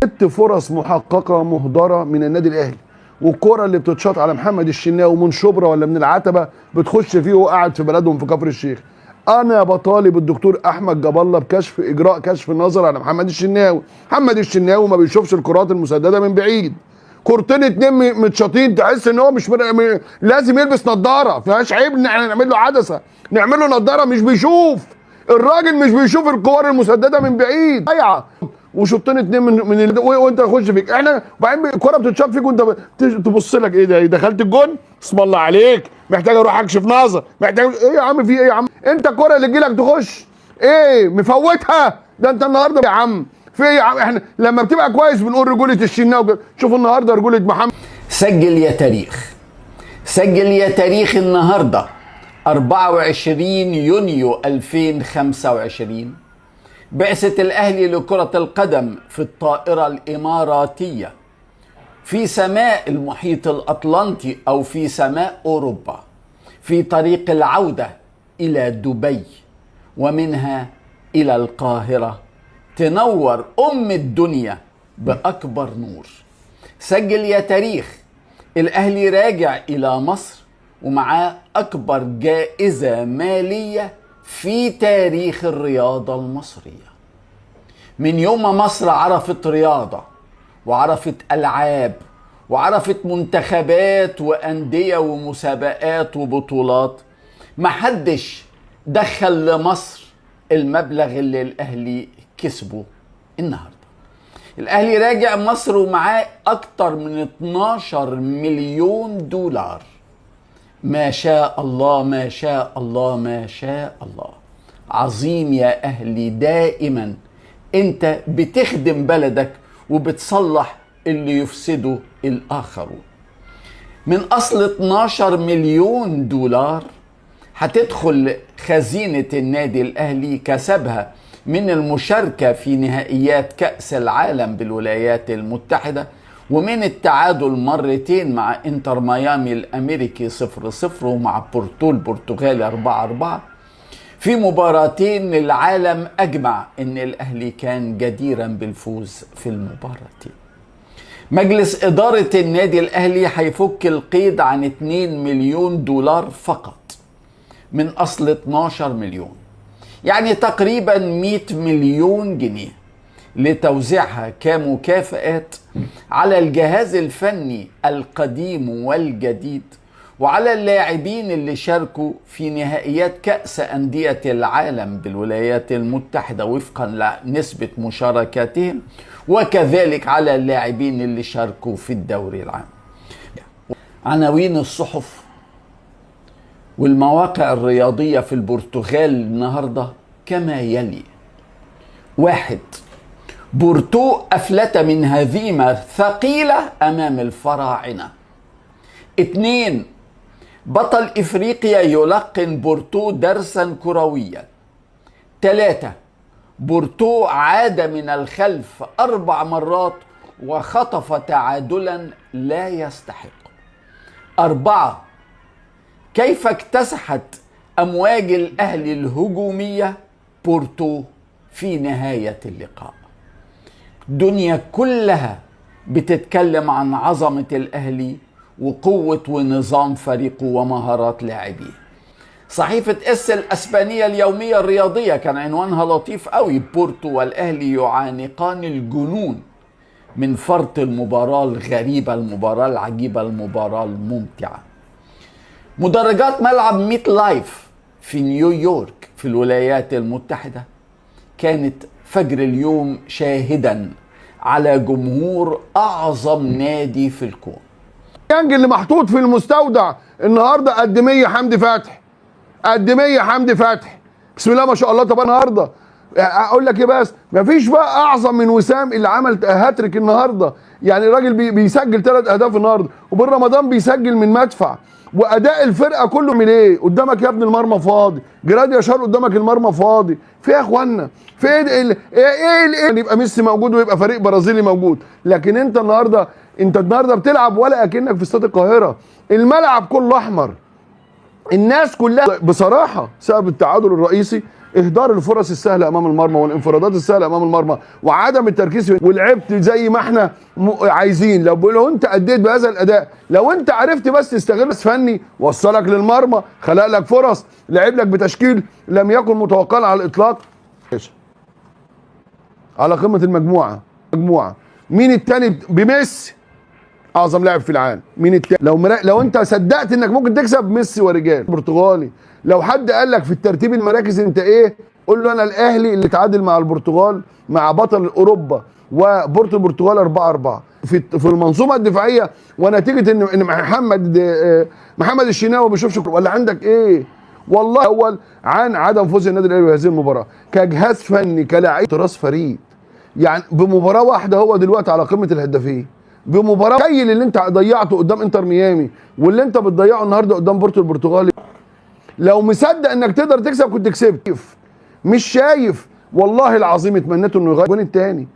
ست فرص محققه مهدره من النادي الاهلي، والكره اللي بتتشاط على محمد الشناوي من شبرا ولا من العتبه بتخش فيه وهو قاعد في بلدهم في كفر الشيخ. انا بطالب الدكتور احمد جاب الله بكشف اجراء كشف النظر على محمد الشناوي. محمد الشناوي ما بيشوفش الكرات المسدده من بعيد، كورتين اتنين متشاطين تحس ان هو مش لازم يلبس نظاره، فيهاش عيب ان احنا نعمل له عدسه، نعمل له نظاره، مش بيشوف الراجل، مش بيشوف الكور المسدده من بعيد ضايعه، وشوطين اتنين وانت تخش فيك احنا، وبعدين الكوره بتتشاط فيك وانت تبص لك ايه ده، دخلت الجون اسم الله عليك، محتاج اروح اكشف نظر، محتاج ايه يا عم، في ايه يا عم، انت الكوره اللي تجيلك تخش ايه مفوتها، ده انت النهارده يا عم في ايه يا عم، احنا لما بتبقى كويس بنقول رجوله الشناوي، شوف النهارده رجوله محمد. سجل يا تاريخ، سجل يا تاريخ النهارده 24 يونيو 2025 بعثة الأهلي لكرة القدم في الطائرة الإماراتية في سماء المحيط الأطلنطي أو في سماء أوروبا في طريق العودة إلى دبي ومنها إلى القاهرة، تنور الدنيا بأكبر نور. سجل يا تاريخ، الأهلي راجع إلى مصر ومعاه أكبر جائزة مالية في تاريخ الرياضة المصرية. من يوم ما مصر عرفت رياضة وعرفت ألعاب وعرفت منتخبات وأندية ومسابقات وبطولات، محدش دخل لمصر المبلغ اللي الأهلي كسبه النهاردة. الأهلي راجع مصر ومعاه أكتر من 12 مليون دولار. ما شاء الله ما شاء الله ما شاء الله. عظيم يا أهلي، دائما أنت بتخدم بلدك وبتصلح اللي يفسده الآخرون. من أصل 12 مليون دولار هتدخل خزينة النادي الأهلي كسبها من المشاركة في نهائيات كأس العالم بالولايات المتحدة، ومن التعادل مرتين مع انتر ميامي الامريكي 0-0 ومع بورتو البرتغالي 4-4 في مباراتين العالم اجمع ان الاهلي كان جديرا بالفوز في المباراتين. مجلس ادارة النادي الاهلي هيفك القيد عن 2 مليون دولار فقط من اصل 12 مليون، يعني تقريبا 100 مليون جنيه، لتوزيعها كمكافآت على الجهاز الفني القديم والجديد وعلى اللاعبين اللي شاركوا في نهائيات كأس أندية العالم بالولايات المتحدة وفقا لنسبة مشاركاتهم، وكذلك على اللاعبين اللي شاركوا في الدوري العام. عناوين الصحف والمواقع الرياضية في البرتغال النهاردة كما يلي: 1. بورتو أفلت من هزيمة ثقيلة أمام الفراعنة. 2. بطل إفريقيا يلقن بورتو درسا كرويا. 3. بورتو عاد من الخلف 4 مرات وخطف تعادلا لا يستحق. 4. كيف اكتسحت أمواج الأهلي الهجومية بورتو في نهاية اللقاء. الدنيا كلها بتتكلم عن عظمة الأهلي وقوة ونظام فريقه ومهارات لاعبيه. صحيفة اس الأسبانية اليومية الرياضية كان عنوانها لطيف قوي: بورتو والأهلي يعانقان الجنون من فرط المباراة الغريبة، المباراة العجيبة، المباراة الممتعة. مدرجات ملعب ميت لايف في نيويورك في الولايات المتحدة كانت فجر اليوم شاهدا على جمهور أعظم نادي في الكون. يانج اللي محطوط في المستودع النهارده قد 100 حمدي فتحي، قد 100 حمدي فتحي، بسم الله ما شاء الله. طب النهارده اقول لك ايه، بس مفيش بقى اعظم من وسام اللي عمل هاتريك النهارده، يعني الراجل بيسجل 3 اهداف النهارده، وبين رمضان بيسجل من مدفع، واداء الفرقه كله من ايه؟ قدامك يا ابن المرمى فاضي، جراد ياشار قدامك المرمى فاضي، في يا اخوانا في ايه يبقى ميسي موجود ويبقى فريق برازيلي موجود، لكن انت النهارده بتلعب ولا اكنك في استاد القاهره، الملعب كله احمر، الناس كلها بصراحه سبب التعادل الرئيسي اهدار الفرص السهله امام المرمى والانفرادات السهله امام المرمى وعدم التركيز ولعبت زي ما احنا عايزين. لو انت اديت بهذا الاداء، لو انت عرفت بس تستغل فني، وصلك للمرمى، خلق لك فرص، لعب لك بتشكيل لم يكن متوقعا على الاطلاق، على قمه المجموعه. مين التاني بميسي؟ اعظم لاعب في العالم. مين التاني؟ لو انت صدقت انك ممكن تكسب، ميسي ورجال برتغالي. لو حد قال لك في الترتيب المراكز انت ايه، قول له انا الاهلي اللي تعادل مع البرتغال مع بطل اوروبا وبورتو البرتغال 4-4 في المنظومه الدفاعيه، ونتيجه ان محمد الشناوي ما بيشوفش ولا عندك ايه؟ والله اول عن عدم فوز النادي الاهلي بهذه المباراه كجهاز فني كلاعب راس فريد، يعني بمباراه واحده هو دلوقتي على قمه الهدافين، بمباراه تخيل اللي انت ضيعته قدام انتر ميامي واللي انت بتضيعه النهارده قدام بورتو البرتغالي. لو مصدق انك تقدر تكسب كنت كسبت. مش شايف والله العظيم اتمنيته انه يغير الجون الثاني.